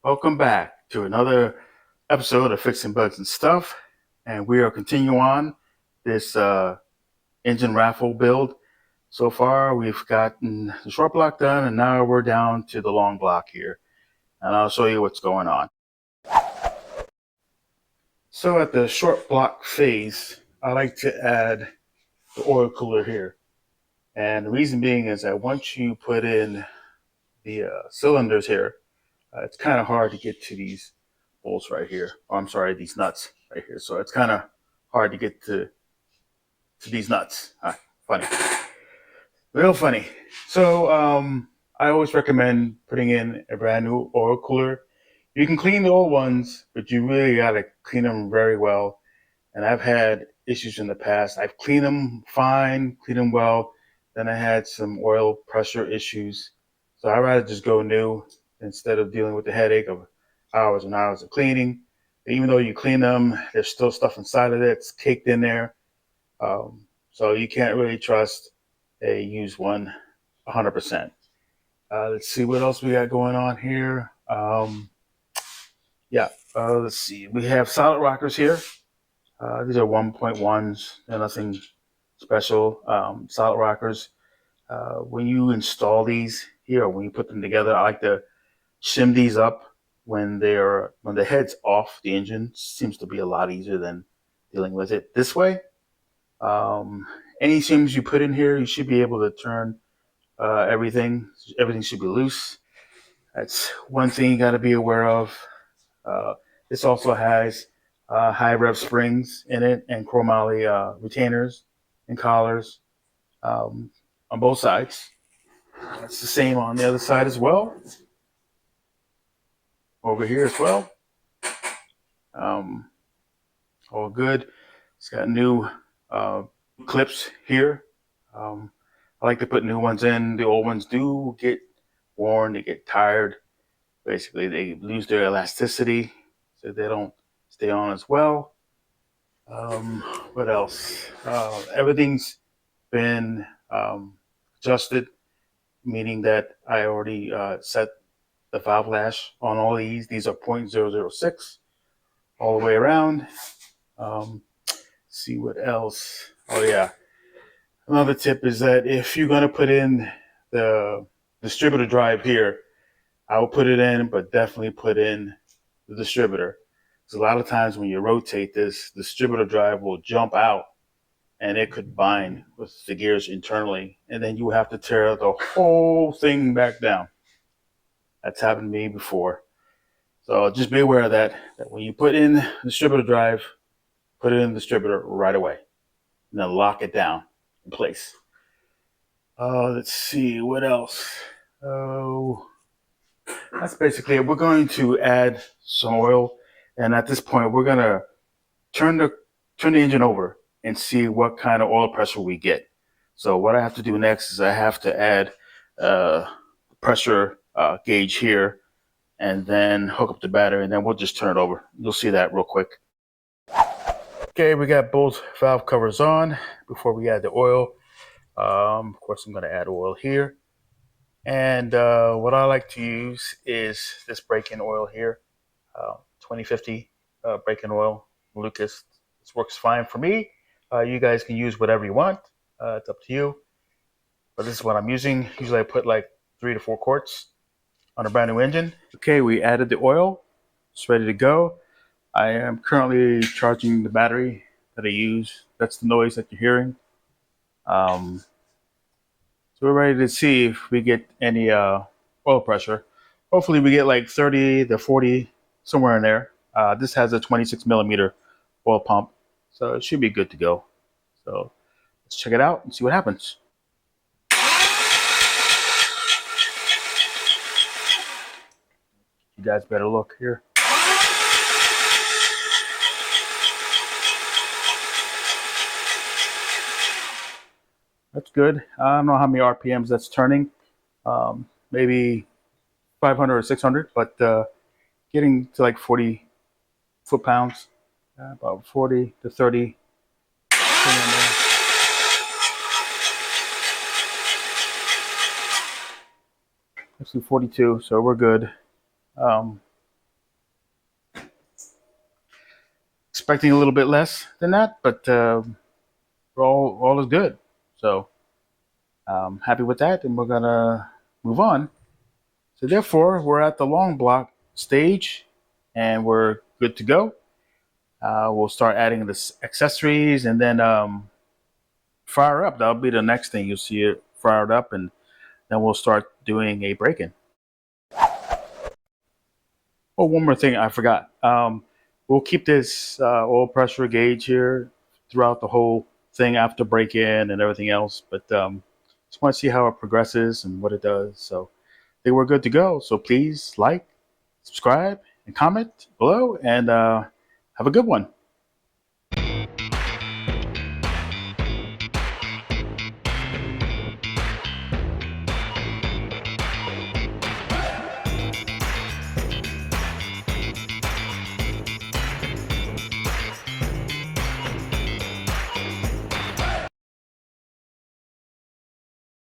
Welcome back to another episode of Fixing Bugs and Stuff. And we are continuing on this engine raffle build. So far, we've gotten the short block done, and now we're down to the long block here. And I'll show you what's going on. So at the short block phase, I like to add the oil cooler here. And the reason being is that once you put in the cylinders here, it's kind of hard to get to these bolts right here. Oh, I'm sorry, these nuts right here. So it's kind of hard to get to these nuts. Funny, real funny. So I always recommend putting in a brand new oil cooler. You can clean the old ones, but you really got to clean them very well. And I've had issues in the past. I've cleaned them fine, cleaned them well. Then I had some oil pressure issues. So I'd rather just go new instead of dealing with the headache of hours and hours of cleaning. Even though you clean them, there's still stuff inside of it. It's caked in there. So you can't really trust a used one 100%. Let's see what else we got going on here. Let's see. We have solid rockers here. These are 1.1s. They're nothing special. Solid rockers. When you install these here, when you put them together, I like to shim these up when the head's off the engine. Seems to be a lot easier than dealing with it this way. Any shims you put in here, you should be able to turn everything. Everything should be loose. That's one thing you got to be aware of. This also has high rev springs in it and chromoly retainers and collars on both sides. That's the same on the other side as well. Over here as well. All good. It's got new clips here. I like to put new ones in. The old ones do get worn, they get tired. Basically, they lose their elasticity, so they don't stay on as well. What else? Everything's been adjusted, meaning that I already set the valve lash on all these. These are 0.006 all the way around. See what else. Oh yeah. Another tip is that if you're going to put in the distributor drive here, I will put it in, but definitely put in the distributor. Because a lot of times when you rotate this, the distributor drive will jump out and it could bind with the gears internally. And then you have to tear the whole thing back down. That's happened to me before. So just be aware of that when you put in the distributor drive, put it in the distributor right away. And then lock it down in place. Let's see, what else? Oh, that's basically it. We're going to add some oil, and at this point, we're gonna turn the engine over and see what kind of oil pressure we get. So what I have to do next is I have to add pressure gauge here, and then hook up the battery, and then we'll just turn it over. You'll see that real quick. Okay, we got both valve covers on before we add the oil. Of course, I'm going to add oil here. And what I like to use is this break-in oil here, 2050 break-in oil, Lucas. This works fine for me. You guys can use whatever you want. It's up to you. But this is what I'm using. Usually I put like 3 to 4 quarts on a brand new engine. Okay, we added the oil. It's ready to go. I am currently charging the battery that I use. That's the noise that you're hearing. So we're ready to see if we get any oil pressure. Hopefully we get like 30 to 40, somewhere in there. This has a 26 millimeter oil pump, so it should be good to go. So let's check it out and see what happens. You guys better look here. That's good. I don't know how many RPMs that's turning. Maybe 500 or 600, but getting to like 40 foot-pounds, about 40 to 30. Actually 42, so we're good. expecting a little bit less than that, but all is good. So happy with that, and we're gonna move on. So therefore, we're at the long block stage, and we're good to go. We'll start adding the accessories, and then fire up. That'll be the next thing you'll see it fired up, and then we'll start doing a break-in. Oh, one more thing I forgot. We'll keep this oil pressure gauge here throughout the whole thing after break-in and everything else, but just want to see how it progresses and what it does. So I think we're good to go. So please like, subscribe, and comment below, and have a good one.